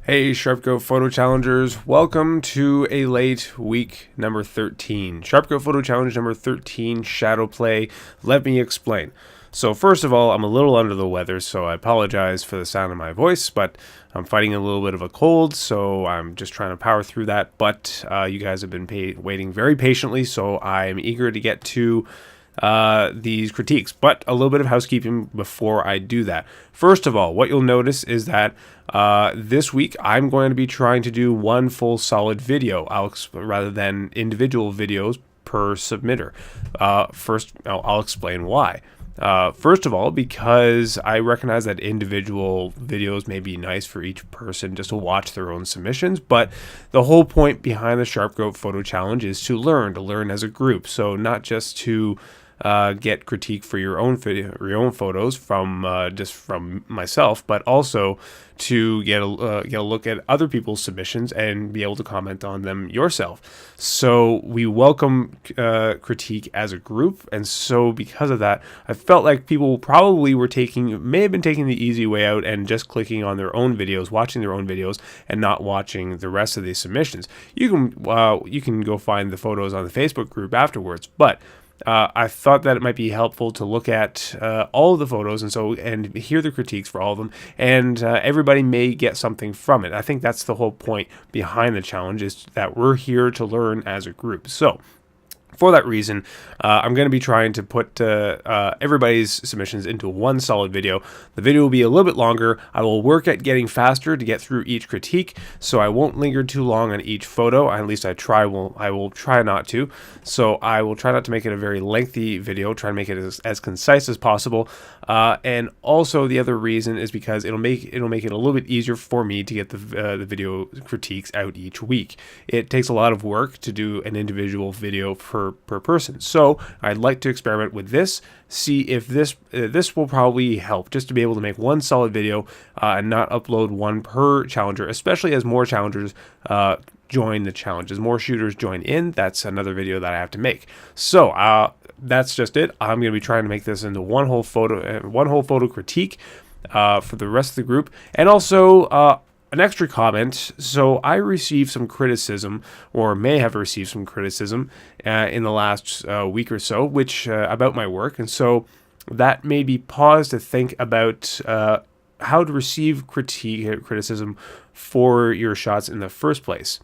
Hey, SharpGo Photo Challengers, welcome to a late week number 13. SharpGo Photo Challenge number 13, Shadowplay. Let me explain. So first of all, I'm a little under the weather, so I apologize for the sound of my voice, but I'm fighting a little bit of a cold, so I'm just trying to power through that. But you guys have been waiting very patiently, so I'm eager to get to these critiques, but a little bit of housekeeping before I do that. First of all, what you'll notice is that this week I'm going to be trying to do one full solid video rather than individual videos per submitter. First, I'll explain why. First of all, because I recognize that individual videos may be nice for each person just to watch their own submissions, but the whole point behind the SharpGo Photo Challenge is to learn as a group. So not just to get critique for your own photos from just from myself, but also to get a look at other people's submissions and be able to comment on them yourself. So we welcome critique as a group, and so because of that, I felt like people probably may have been taking the easy way out and just clicking on their own videos, watching their own videos, and not watching the rest of these submissions. You can go find the photos on the Facebook group afterwards, but I thought that it might be helpful to look at all of the photos and hear the critiques for all of them, and everybody may get something from it. I think that's the whole point behind the challenge, is that we're here to learn as a group. So for that reason, I'm going to be trying to put everybody's submissions into one solid video. The video will be a little bit longer. I will work at getting faster to get through each critique, so I won't linger too long on each photo. At least I will try not to. So I will try not to make it a very lengthy video, try to make it as concise as possible. And also the other reason is because it'll make it a little bit easier for me to get the video critiques out each week. It takes a lot of work to do an individual video per person. So I'd like to experiment with this, see if this will probably help, just to be able to make one solid video and not upload one per challenger, especially as more challengers join the challenge. As more shooters join in, that's another video that I have to make. So that's just it. I'm going to be trying to make this into one whole photo critique for the rest of the group, and also an extra comment. So I received some criticism, or may have received some criticism in the last week or so, which about my work, and so that made me pause to think about how to receive criticism for your shots in the first place.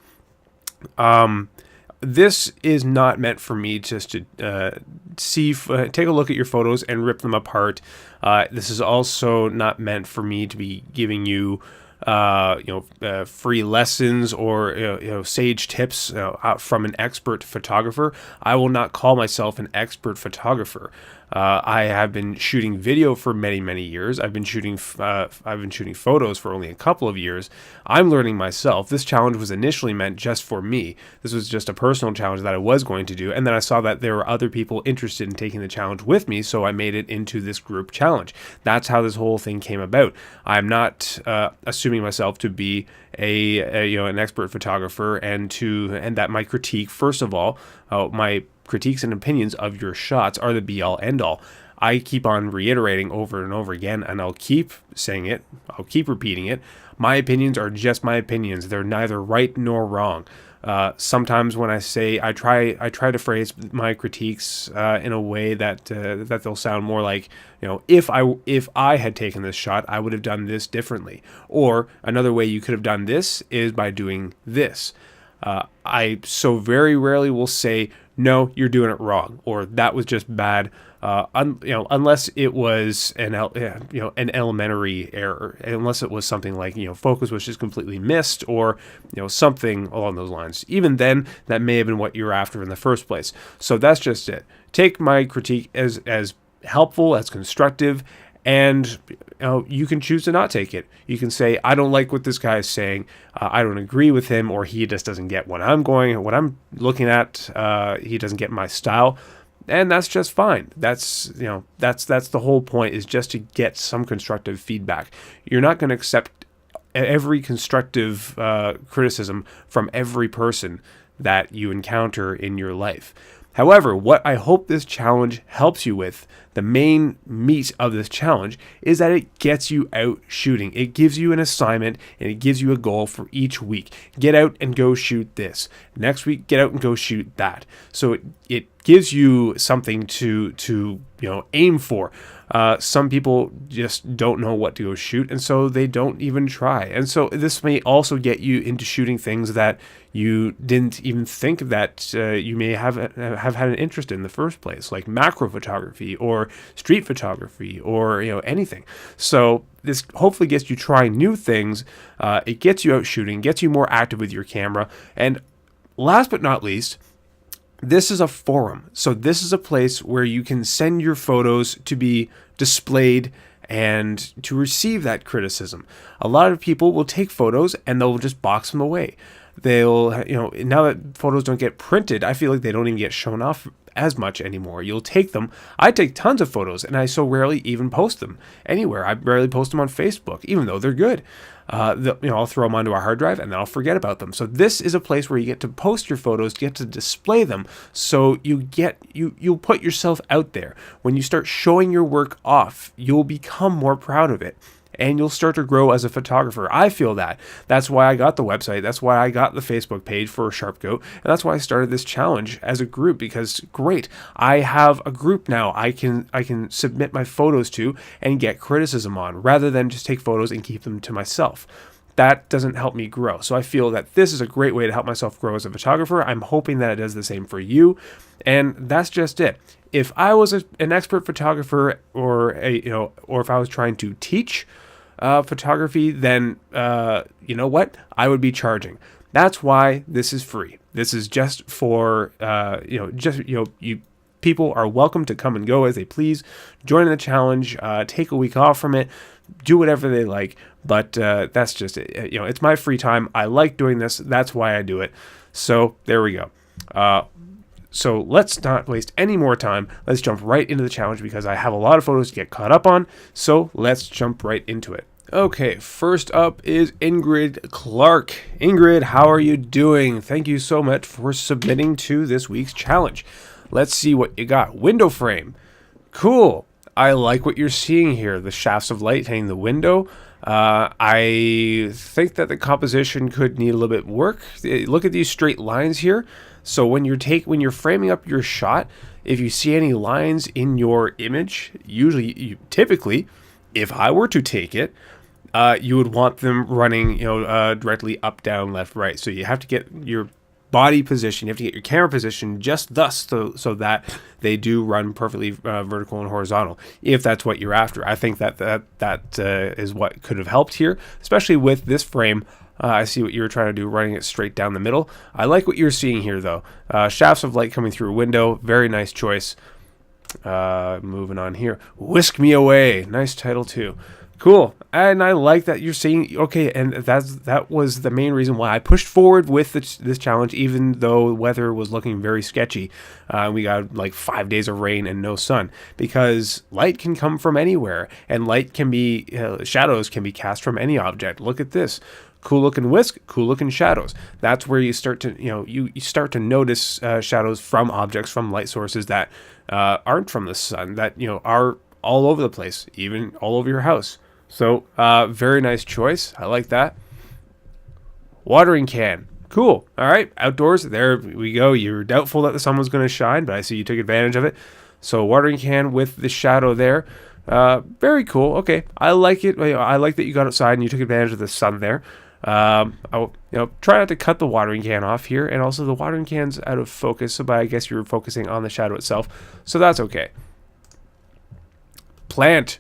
This is not meant for me just to take a look at your photos and rip them apart. This is also not meant for me to be giving you free lessons or sage tips from an expert photographer. I will not call myself an expert photographer. I have been shooting video for many years. I've been shooting photos for only a couple of years. I'm learning myself. This challenge was initially meant just for me. This was just a personal challenge that I was going to do, and then I saw that there were other people interested in taking the challenge with me, so I made it into this group challenge. That's how this whole thing came about. I'm not assuming myself to be an expert photographer, and that my critique, first of all, my critiques and opinions of your shots are the be-all end-all. I keep on reiterating over and over again, and I'll keep saying it, I'll keep repeating it. My opinions are just my opinions. They're neither right nor wrong. Sometimes when I try to phrase my critiques in a way that they'll sound more like, if I had taken this shot, I would have done this differently. Or another way you could have done this is by doing this. I so very rarely will say, no, you're doing it wrong, or that was just bad, unless it was an elementary error, unless it was something like, focus was just completely missed, or, something along those lines. Even then, that may have been what you're after in the first place. So that's just it. Take my critique as helpful, as constructive, and you can choose to not take it. You can say, I don't like what this guy is saying. I don't agree with him, or he just doesn't get what I'm looking at. He doesn't get my style, and that's just fine. That's the whole point, is just to get some constructive feedback. You're not going to accept every constructive criticism from every person that you encounter in your life. However, what I hope this challenge helps you with, the main meat of this challenge is that it gets you out shooting. It gives you an assignment and it gives you a goal for each week. Get out and go shoot this. Next week, get out and go shoot that. So it gives you something to aim for. Some people just don't know what to go shoot, and so they don't even try. And so this may also get you into shooting things that you didn't even think that you may have had an interest in the first place, like macro photography or street photography or anything. So this hopefully gets you trying new things. It gets you out shooting, gets you more active with your camera, and last but not least, this is a forum. So this is a place where you can send your photos to be displayed and to receive that criticism. A lot of people will take photos and they'll just box them away. They'll, now that photos don't get printed, I feel like they don't even get shown off as much anymore. You'll take them. I take tons of photos and I so rarely even post them anywhere. I rarely post them on Facebook, even though they're good. I'll throw them onto a hard drive and then I'll forget about them. So this is a place where you get to post your photos, get to display them. So you'll put yourself out there. When you start showing your work off, you'll become more proud of it. And you'll start to grow as a photographer. I feel that. That's why I got the website. That's why I got the Facebook page for Sharpcoat. And that's why I started this challenge as a group, because great, I have a group now I can submit my photos to and get criticism on, rather than just take photos and keep them to myself. That doesn't help me grow. So I feel that this is a great way to help myself grow as a photographer. I'm hoping that it does the same for you. And that's just it. If I was an expert photographer, or if I was trying to teach photography, then you know what? I would be charging. That's why this is free. This is just for you people are welcome to come and go as they please. Join in the challenge. Take a week off from it. Do whatever they like. But that's just it. It's my free time. I like doing this. That's why I do it. So there we go. So let's not waste any more time. Let's jump right into the challenge, because I have a lot of photos to get caught up on. So let's jump right into it. Okay, first up is Ingrid Clark. Ingrid, how are you doing? Thank you so much for submitting to this week's challenge. Let's see what you got. Window frame. Cool. I like what you're seeing here. The shafts of light hitting the window. I think that the composition could need a little bit work. Look at these straight lines here. So when you're framing up your shot, if you see any lines in your image, typically, if I were to take it, you would want them running, directly up, down, left, right. So you have to get your body position, you have to get your camera position just thus, so that they do run perfectly vertical and horizontal, if that's what you're after. I think that is what could have helped here, especially with this frame. I see what you were trying to do, running it straight down the middle. I like what you're seeing here, though. Shafts of light coming through a window. Very nice choice. Moving on here. Whisk Me Away. Nice title, too. Cool. And I like that you're saying, okay, and that was the main reason why I pushed forward with this challenge, even though weather was looking very sketchy. We got like 5 days of rain and no sun, because light can come from anywhere, and light can be, shadows can be cast from any object. Look at this. Cool looking whisk, cool looking shadows. That's where you start to, you start to notice shadows from objects, from light sources that aren't from the sun, that, are all over the place, even all over your house. So, very nice choice. I like that. Watering can. Cool. All right. Outdoors. There we go. You were doubtful that the sun was going to shine, but I see you took advantage of it. So, watering can with the shadow there. Very cool. Okay. I like it. I like that you got outside and you took advantage of the sun there. I'll, try not to cut the watering can off here. And also the watering can's out of focus, but I guess you were focusing on the shadow itself. So that's okay. Plant.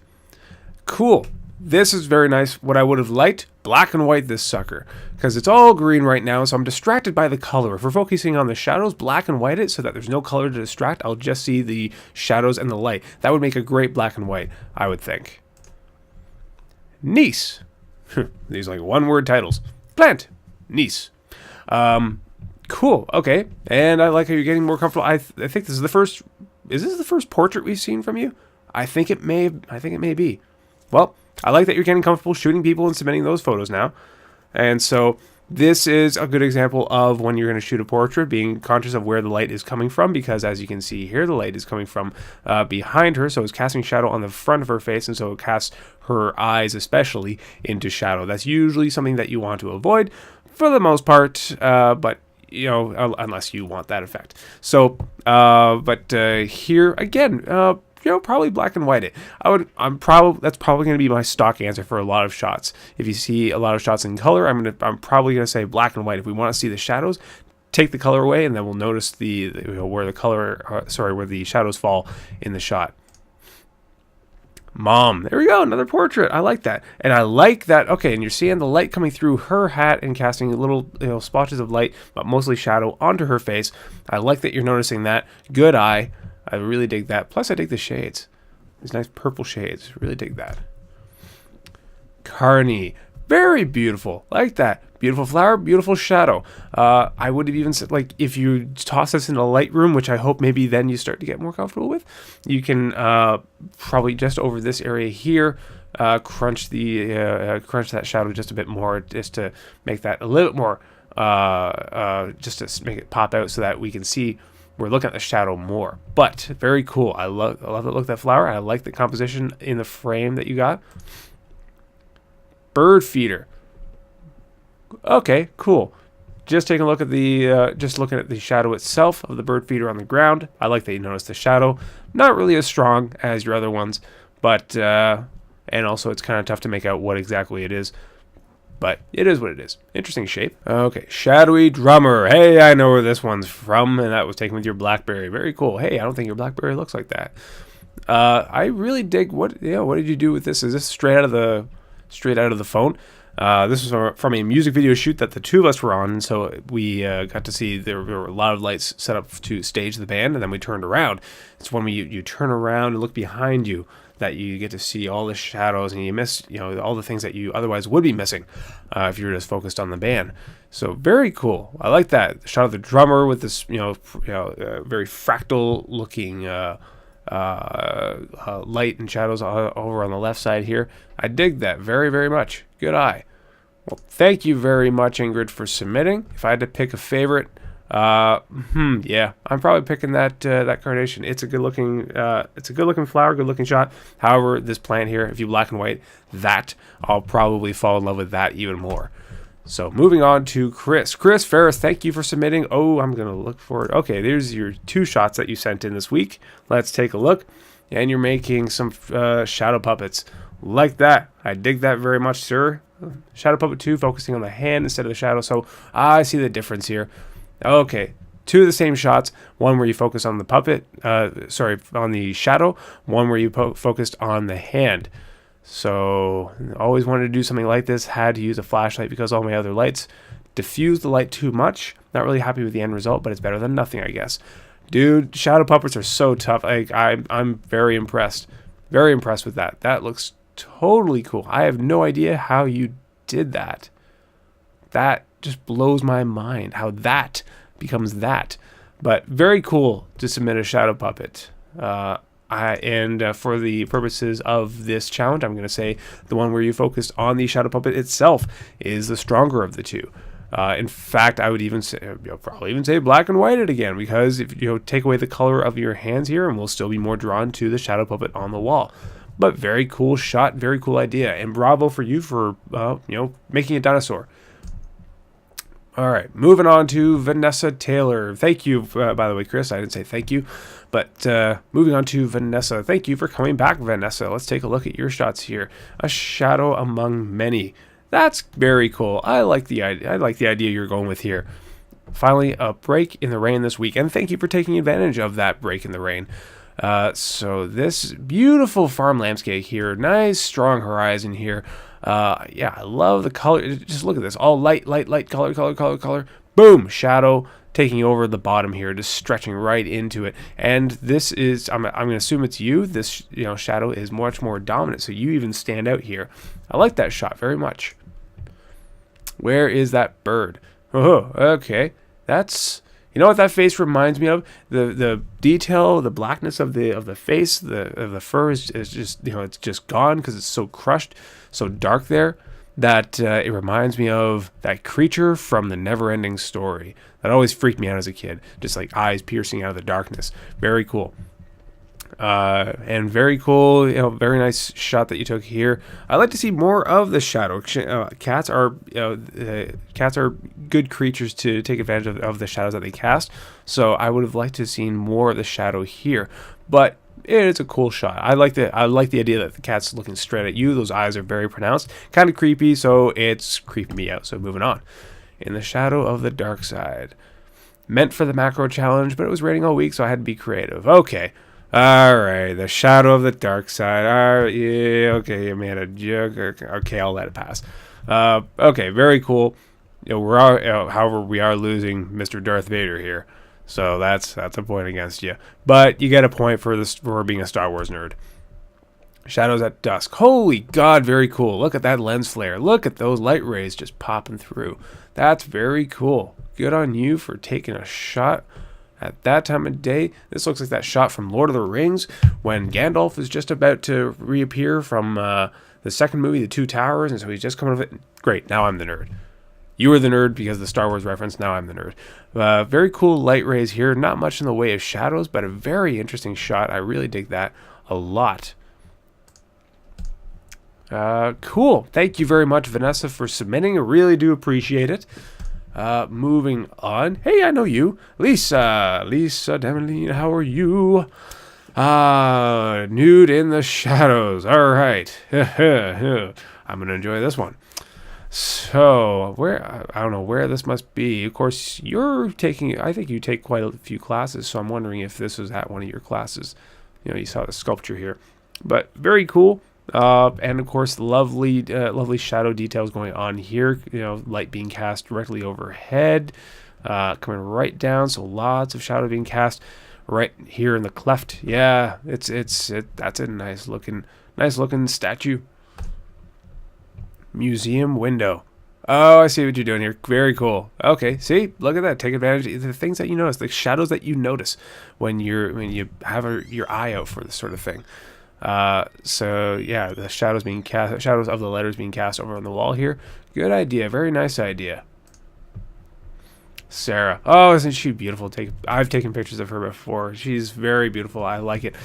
Cool. This is very nice. What I would have liked, black and white this sucker, because it's all green right now, so I'm distracted by the color. If we're focusing on the shadows, black and white it so that there's no color to distract. I'll just see the shadows and the light. That would make a great black and white, I would think. Niece. These like one-word titles. Plant. Niece. Cool. Okay. And I like how you're getting more comfortable. I think this is the first. Is this the first portrait we've seen from you? I think it may be. Well, I like that you're getting comfortable shooting people and submitting those photos now. And so This is a good example of when you're going to shoot a portrait, being conscious of where the light is coming from, because as you can see here, the light is coming from behind her, so it's casting shadow on the front of her face, and so it casts her eyes especially into shadow. That's usually something that you want to avoid for the most part, but you know, unless you want that effect. So, here again, probably black and white it. That's probably going to be my stock answer for a lot of shots. If you see a lot of shots in color, I'm probably going to say black and white. If we want to see the shadows, take the color away, and then we'll notice where the shadows fall in the shot. Mom, there we go, another portrait. I like that, and I like that. Okay, and you're seeing the light coming through her hat and casting little splotches of light, but mostly shadow onto her face. I like that you're noticing that. Good eye. I really dig that. Plus, I dig the shades. These nice purple shades. Really dig that. Carney. Very beautiful. Like that. Beautiful flower, beautiful shadow. I would have even said, like, if you toss this in a light room, which I hope maybe then you start to get more comfortable with, you can probably just over this area here, crunch that shadow just a bit more, just to make that a little bit more, just to make it pop out so that we can see we're looking at the shadow more. But very cool. I love the look of that flower. I like the composition in the frame that you got. Bird feeder. Okay, cool. Just taking a look at looking at the shadow itself of the bird feeder on the ground. I like that you notice the shadow. Not really as strong as your other ones, but and also it's kind of tough to make out what exactly it is. But it is what it is. Interesting shape. Okay, shadowy drummer. Hey, I know where this one's from, and that was taken with your BlackBerry. Very cool. Hey, I don't think your BlackBerry looks like that. I really dig what did you do with this? Is this straight out of the phone? This was from a music video shoot that the two of us were on, and so we got to see there were a lot of lights set up to stage the band, and then we turned around. It's when you turn around and look behind you that you get to see all the shadows, and you miss all the things that you otherwise would be missing if you were just focused on the band. So very cool. I like that shot of the drummer with this very fractal looking light and shadows over on the left side here. I dig that very, very much. Good eye. Well, thank you very much, Ingrid, for submitting. If I had to pick a favorite, yeah, I'm probably picking that carnation. It's a good looking flower, good looking shot. However, this plant here, if you black and white that, I'll probably fall in love with that even more. So moving on to Chris Ferris, thank you for submitting. Oh, I'm gonna look for it. Okay, there's your two shots that you sent in this week. Let's take a look. And you're making some shadow puppets like that. I dig that very much, sir. Shadow puppet 2, focusing on the hand instead of the shadow. So I see the difference here. Okay, two of the same shots. One where you focus on the puppet, on the shadow. One where you focused on the hand. So always wanted to do something like this. Had to use a flashlight because all my other lights diffuse the light too much. Not really happy with the end result, but it's better than nothing, I guess. Dude, shadow puppets are so tough. I'm very impressed. Very impressed with that. That looks totally cool. I have no idea how you did that. That just blows my mind how that becomes that. But very cool to submit a shadow puppet. For the purposes of this challenge, I'm going to say the one where you focused on the shadow puppet itself is the stronger of the two. In fact, I would even say, probably even say black and white it again, because if you take away the color of your hands here, and we'll still be more drawn to the shadow puppet on the wall. But very cool shot, very cool idea, and bravo for you for making a dinosaur. All right, moving on to Vanessa Taylor. Thank you, by the way, Chris. I didn't say thank you, but moving on to Vanessa. Thank you for coming back, Vanessa. Let's take a look at your shots here. A shadow among many. That's very cool. I like the idea. I like the idea you're going with here. Finally, a break in the rain this week, and thank you for taking advantage of that break in the rain. So this beautiful farm landscape here, nice strong horizon here. Yeah, I love the color. Just look at this, all light, color. Boom, shadow taking over the bottom here, just stretching right into it. And this is, I'm going to assume it's you. This shadow is much more dominant, so you even stand out here. I like that shot very much. Where is that bird? Oh, okay. That's, what that face reminds me of? The detail, the blackness of the face, the fur is just, it's just gone because it's so crushed, so dark there. that it reminds me of that creature from the Never-Ending Story. That always freaked me out as a kid. Just like eyes piercing out of the darkness. Very cool. And very cool, very nice shot that you took here. I like to see more of the shadow. Cats are good creatures to take advantage of the shadows that they cast. So I would have liked to have seen more of the shadow here, but it's a cool shot. I like the idea that the cat's looking straight at you. Those eyes are very pronounced, kind of creepy, so it's creeping me out. So moving on. In the shadow of the dark side, meant for the macro challenge, but it was raining all week, so I had to be creative. Okay. Alright, the shadow of the dark side. Yeah, okay, you made a joke. Okay, I'll let it pass. Okay, very cool. However, we are losing Mr. Darth Vader here, so that's a point against you. But you get a point for being a Star Wars nerd. Shadows at dusk. Holy God, very cool. Look at that lens flare. Look at those light rays just popping through. That's very cool. Good on you for taking a shot at that time of day. This looks like that shot from Lord of the Rings when Gandalf is just about to reappear from the second movie, The Two Towers, and so he's just coming of it. Great, now I'm the nerd. You were the nerd because of the Star Wars reference, now I'm the nerd. Very cool light rays here, not much in the way of shadows, but a very interesting shot. I really dig that a lot. Cool. Thank you very much, Vanessa, for submitting. I really do appreciate it. Moving on. Hey, I know you. Lisa Demeline, how are you? Nude in the shadows. All right. I'm going to enjoy this one. So, I don't know where this must be. Of course, I think you take quite a few classes, so I'm wondering if this was at one of your classes. You saw the sculpture here. But very cool. And of course, lovely shadow details going on here. Light being cast directly overhead, coming right down. So lots of shadow being cast right here in the cleft. Yeah, that's a nice looking statue. Museum window. Oh, I see what you're doing here. Very cool. Okay, see, look at that. Take advantage of the things that you notice, the shadows that you notice when you have your eye out for this sort of thing. So yeah, the shadows of the letters being cast over on the wall here. Good idea. Very nice idea. Sarah. Oh, isn't she beautiful? I've taken pictures of her before. She's very beautiful. I like it.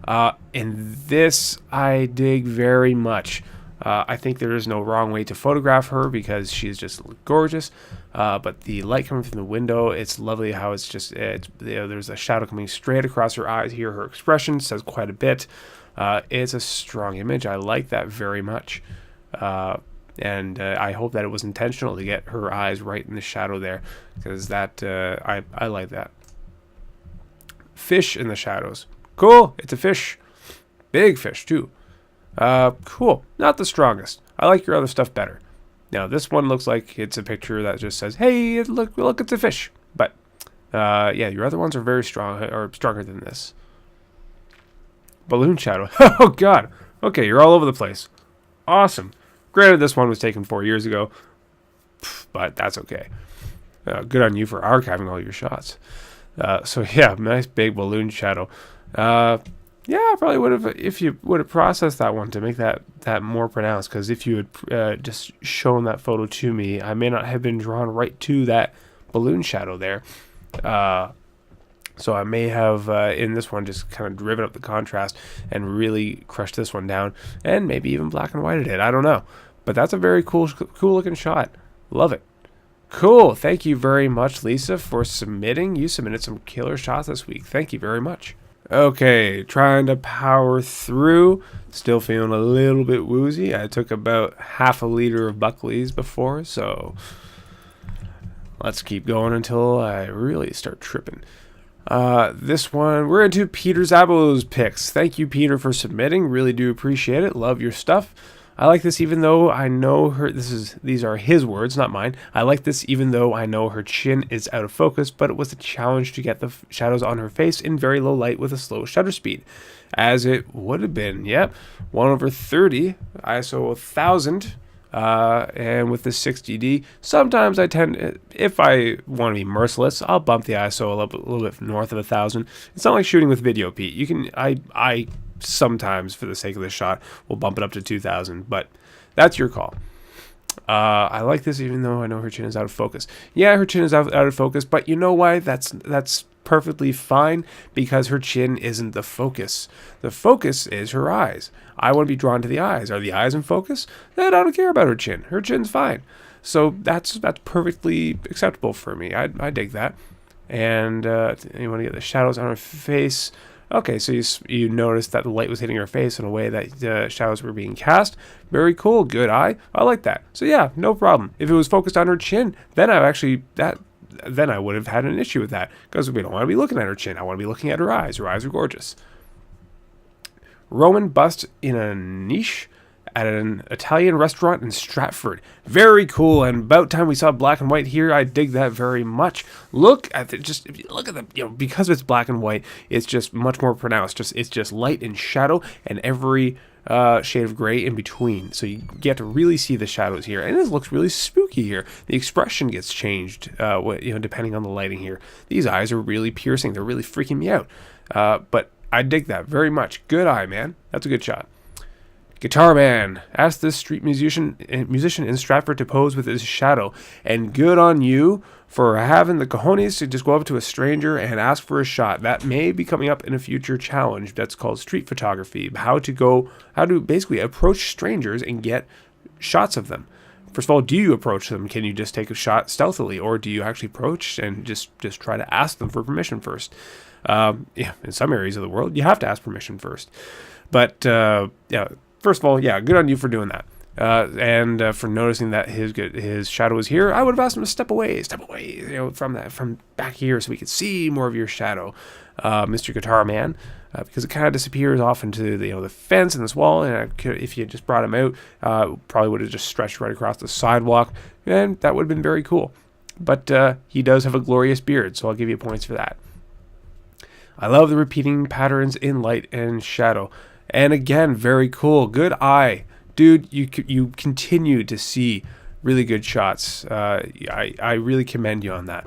And this I dig very much. I think there is no wrong way to photograph her because she's just gorgeous. But the light coming from the window, it's lovely how there's a shadow coming straight across her eyes here. Her expression says quite a bit. It's a strong image. I like that very much. And I hope that it was intentional to get her eyes right in the shadow there, because I like that. Fish in the shadows. Cool. It's a fish. Big fish, too. Cool. Not the strongest. I like your other stuff better. Now, this one looks like it's a picture that just says, hey, look, it's a fish. But, yeah, your other ones are very strong, or stronger than this. Balloon shadow. Oh, God. Okay, you're all over the place. Awesome. Granted, this one was taken 4 years ago, but that's okay. Good on you for archiving all your shots. So, yeah, nice big balloon shadow. Yeah, I probably would have, if you would have processed that one to make that more pronounced, because if you had just shown that photo to me, I may not have been drawn right to that balloon shadow there. So I may have, in this one, just kind of driven up the contrast and really crushed this one down, and maybe even black and whited it. I don't know. But that's a very cool looking shot. Love it. Cool. Thank you very much, Lisa, for submitting. You submitted some killer shots this week. Thank you very much. Okay, trying to power through. Still feeling a little bit woozy. I took about half a liter of Buckley's before, so let's keep going until I really start tripping. This one, we're into Peter Zabo's picks. Thank you, Peter, for submitting. Really do appreciate it. Love your stuff. I like this even though I know these are his words, not mine. I like this even though I know her chin is out of focus, but it was a challenge to get the shadows on her face in very low light with a slow shutter speed. As it would have been, yep, 1/30, ISO 1000, and with the 60D, sometimes I tend, if I want to be merciless, I'll bump the ISO a little bit north of 1000. It's not like shooting with video, Pete. You can, I sometimes, for the sake of the shot, will bump it up to 2000, but that's your call. I like this even though I know her chin is out of focus. Yeah, her chin is out of focus, but you know why? That's perfectly fine, because her chin isn't the focus. The focus is her eyes. I want to be drawn to the eyes. Are the eyes in focus? Then I don't care about her chin. Her chin's fine. So that's perfectly acceptable for me. I dig that. And you want to get the shadows on her face. Okay, so you noticed that the light was hitting her face in a way that the shadows were being cast. Very cool, good eye. I like that. So yeah, no problem. If it was focused on her chin, then I would have had an issue with that, because we don't want to be looking at her chin. I want to be looking at her eyes. Her eyes are gorgeous. Roman bust in a niche at an Italian restaurant in Stratford. Very cool, and about time we saw black and white here. I dig that very much. Look at it, just if you look at the, because it's black and white, it's just much more pronounced. It's just light and shadow, and every shade of gray in between. So you get to really see the shadows here, and this looks really spooky here. The expression gets changed, depending on the lighting here. These eyes are really piercing. They're really freaking me out. But I dig that very much. Good eye, man. That's a good shot. Guitar Man asked this street musician in Stratford to pose with his shadow, and good on you for having the cojones to just go up to a stranger and ask for a shot. That may be coming up in a future challenge that's called street photography. How to basically approach strangers and get shots of them. First of all, do you approach them? Can you just take a shot stealthily, or do you actually approach and just try to ask them for permission first? In some areas of the world, you have to ask permission first. But first of all, yeah, good on you for doing that. And for noticing that his shadow was here. I would have asked him to step away, from back here, so we could see more of your shadow, Mr. Guitar Man, because it kind of disappears off into the fence and this wall. And if you just brought him out, probably would have just stretched right across the sidewalk, and that would have been very cool. But he does have a glorious beard, so I'll give you points for that. I love the repeating patterns in light and shadow. And again, very cool. Good eye. Dude, you continue to see really good shots. I really commend you on that.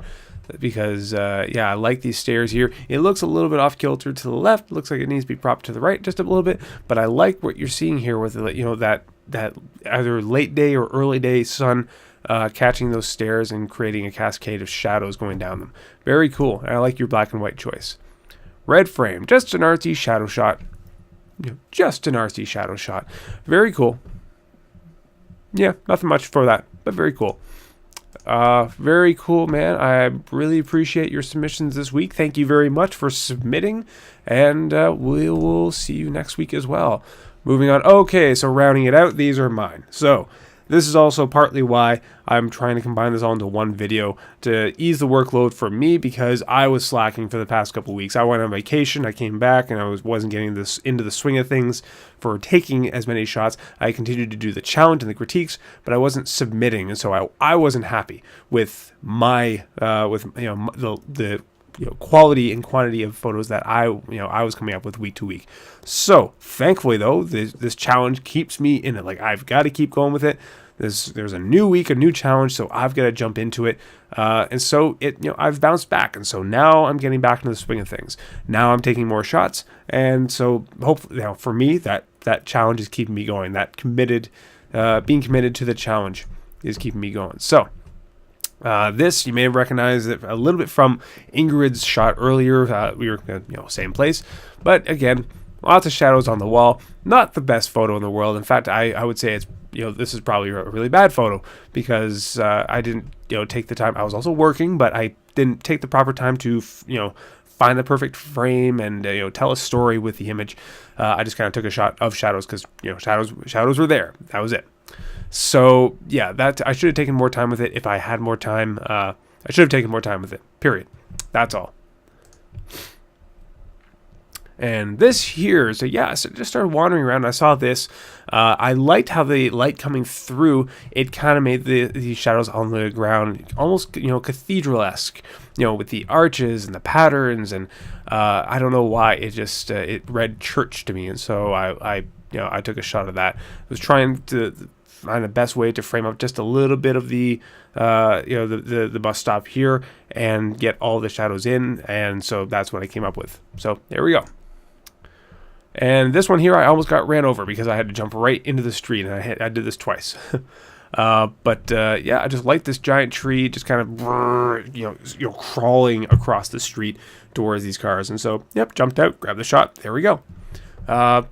Because, I like these stairs here. It looks a little bit off kilter to the left. It looks like it needs to be propped to the right just a little bit. But I like what you're seeing here with, that either late day or early day sun catching those stairs and creating a cascade of shadows going down them. Very cool. And I like your black and white choice. Red frame. Just an artsy shadow shot. Just an RC shadow shot. Very cool. Yeah, nothing much for that, but very cool. Very cool, man. I really appreciate your submissions this week. Thank you very much for submitting, and we will see you next week as well. Moving on. Okay, so rounding it out, these are mine. So this is also partly why I'm trying to combine this all into one video to ease the workload for me, because I was slacking for the past couple of weeks. I went on vacation, I came back, and I wasn't getting this into the swing of things for taking as many shots. I continued to do the challenge and the critiques, but I wasn't submitting, and so I wasn't happy with my the quality and quantity of photos that I was coming up with week to week. So thankfully though, this challenge keeps me in it. Like, I've got to keep going with it. There's a new week, a new challenge, so I've got to jump into it. And so I've bounced back, and so now I'm getting back into the swing of things. Now I'm taking more shots, and so hopefully, for me, that challenge is keeping me going. That being committed to the challenge is keeping me going. So. This, you may have recognized it a little bit from Ingrid's shot earlier. We were, same place. But again, lots of shadows on the wall. Not the best photo in the world. In fact, I would say it's, this is probably a really bad photo, because I didn't, take the time. I was also working, but I didn't take the proper time to, find the perfect frame and, tell a story with the image. I just kind of took a shot of shadows because, shadows were there. That was it. So yeah, I should have taken more time with it. If I had more time, I should have taken more time with it, period. That's all. And this here, so I just started wandering around, and I saw this. I liked how the light coming through, it kind of made the shadows on the ground almost, cathedral-esque, with the arches and the patterns, and I don't know why, it just, it read church to me, and so I took a shot of that. I was trying to find the best way to frame up just a little bit of the bus stop here and get all the shadows in, and so that's what I came up with. So there we go. And this one here, I almost got ran over because I had to jump right into the street, and I did this twice. Yeah, I just like this giant tree just kind of, crawling across the street towards these cars. And so, yep, jumped out, grabbed the shot. There we go. I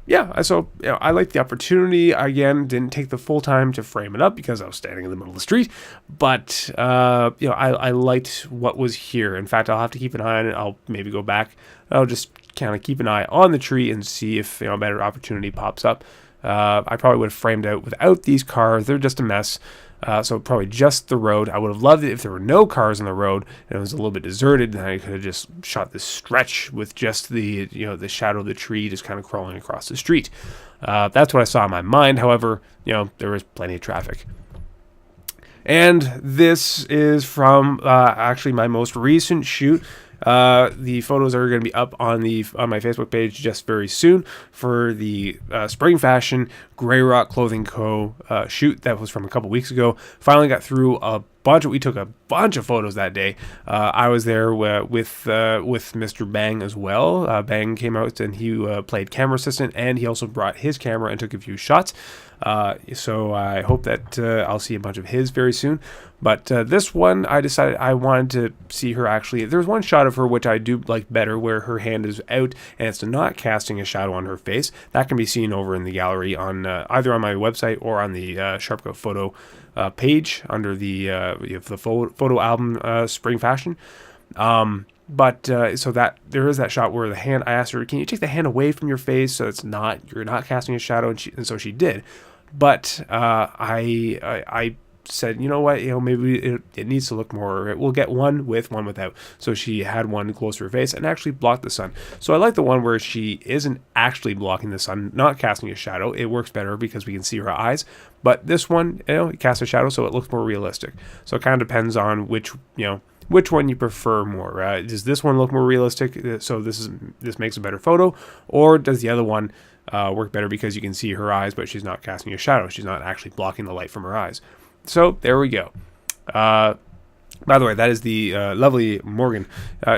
like the opportunity. Again, didn't take the full time to frame it up because I was standing in the middle of the street. But, I liked what was here. In fact, I'll have to keep an eye on it. I'll maybe go back. I'll just kind of keep an eye on the tree and see if, a better opportunity pops up. I probably would have framed out without these cars. They're just a mess. So probably just the road. I would have loved it if there were no cars on the road and it was a little bit deserted, and I could have just shot this stretch with just the shadow of the tree just kind of crawling across the street. That's what I saw in my mind. However, there was plenty of traffic. And this is from actually my most recent shoot. The photos are going to be up on my Facebook page just very soon for the Spring Fashion Grey Rock Clothing Co. Shoot that was from a couple weeks ago. Finally got through we took a bunch of photos that day. I was there with Mr. Bang as well. Bang came out and he played camera assistant, and he also brought his camera and took a few shots. So I hope that I'll see a bunch of his very soon. But this one, I decided I wanted to see her actually. There's one shot of her which I do like better, where her hand is out and it's not casting a shadow on her face. That can be seen over in the gallery on either on my website or on the Sharpco Photo page under the photo album Spring Fashion. So that there is that shot where the hand. I asked her, "Can you take the hand away from your face so you're not casting a shadow?" And so she did. But I said, you know what, maybe it needs to look more. We'll get one with, one without. So she had one close to her face and actually blocked the sun. So I like the one where she isn't actually blocking the sun, not casting a shadow. It works better because we can see her eyes. But this one, it casts a shadow, so it looks more realistic. So it kind of depends on which one you prefer more. Does this one look more realistic? So this makes a better photo, or does the other one work better because you can see her eyes, but she's not casting a shadow. She's not actually blocking the light from her eyes. So there we go. By the way, that is the lovely Morgan.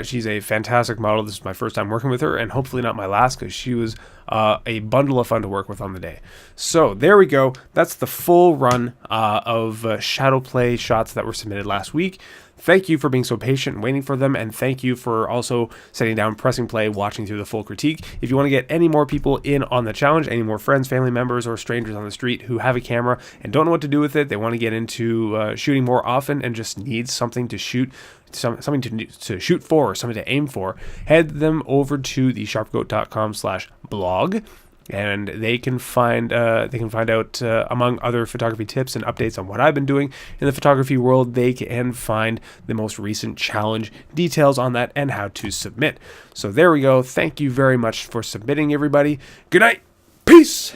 She's a fantastic model. This is my first time working with her, and hopefully not my last, because she was a bundle of fun to work with on the day. So there we go. That's the full run of Shadowplay shots that were submitted last week. Thank you for being so patient and waiting for them, and thank you for also sitting down, pressing play, watching through the full critique. If you want to get any more people in on the challenge, any more friends, family members, or strangers on the street who have a camera and don't know what to do with it, they want to get into shooting more often and just need something to shoot, something to shoot for, or something to aim for, head them over to the sharpcoat.com/blog. And they can find out among other photography tips and updates on what I've been doing in the photography world. They can find the most recent challenge details on that and how to submit. So there we go. Thank you very much for submitting, everybody. Good night. Peace.